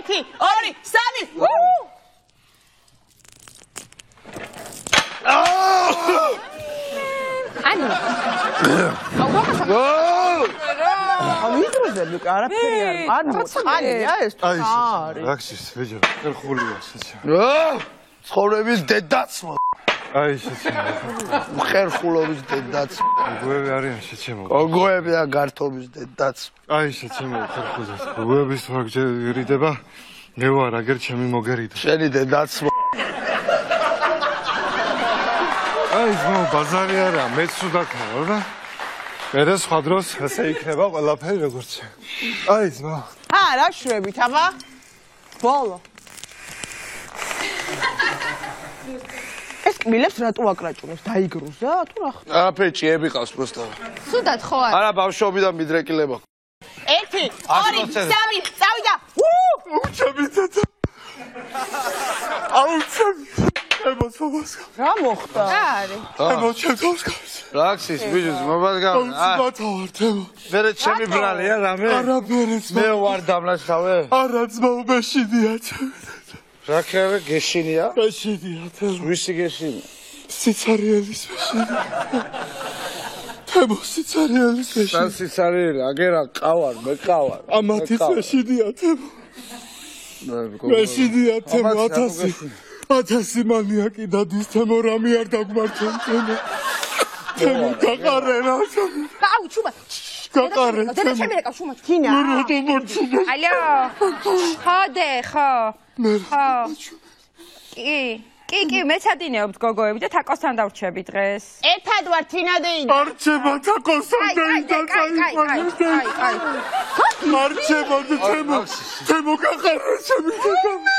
1 2 3 ანუ ავიტროზები არაფერი არის. ანუ წყალია ეს თუ არის. რაქშის ვეჯო, ხერხულია შეჩა. ცხოვრების დედაც. აი შეჩა. ხერხულობის დედაც. გოები არიან შეჩემო. გოები და გართობის დედაც. აი შეჩემო ხერხულებს. გოების თვაგჯერ ერიდება. მე ვარ აგერ ჩემი მოგერიდა. შენი დედაც. აი ძმო ბაზარი არა, მეც უდაქაო რა. მე და სხვა დროს ასე იქნება ყველაფერი როგორც. აი ძმო. რა შვებით, აბა? ბოლო. ეს კბილებს რატო აკრაჭუნებს? დაიგრუზა თუ რა? ფეჭიები ყავს პროსტა. სუდად ხო არა? არა ბავშვობიდან მიდრეკილება. 1 2 3 წავიდა. უჩაბიტა. აუჩაბი. ემოცობას. რა მოხდა? რა არის? ემოცებას გავს. რაქსის ბიჭს მომადგა. აუცბათავარ თემო. მერე ჩემი ბრალია რამე? არა ბერეც. მე ვარ დამლაშავე. არა ძმო მეშინია ჩემი. რა ქერე გეშინია? მეშინია თემო. ვისი გეშინია? სიცარიელის მეშინია. თემო სიცარიელის მეშინია. სან სიცარიელი, აგერა ყავარ, მე ყავარ. ამათის მეშინია თემო. მეშინია თემო 1000 მანიაკი დადის თემო რამე არ დაგმართენ თემო. თემო გაყარე რა. აუ ჩუბა. გაყარე. დედა ჩემი რეკავ შუმა. კინა. ალო. ხოდე, ხო. ხო. კი, მეცადინეობთ გოგოები და თაკოსთან დავრჩები დღეს. ერთად ვარ თინადეინ. არჩება თაკოსთან აი. არჩება თემო. თემო გაყარე ჩემი თემო.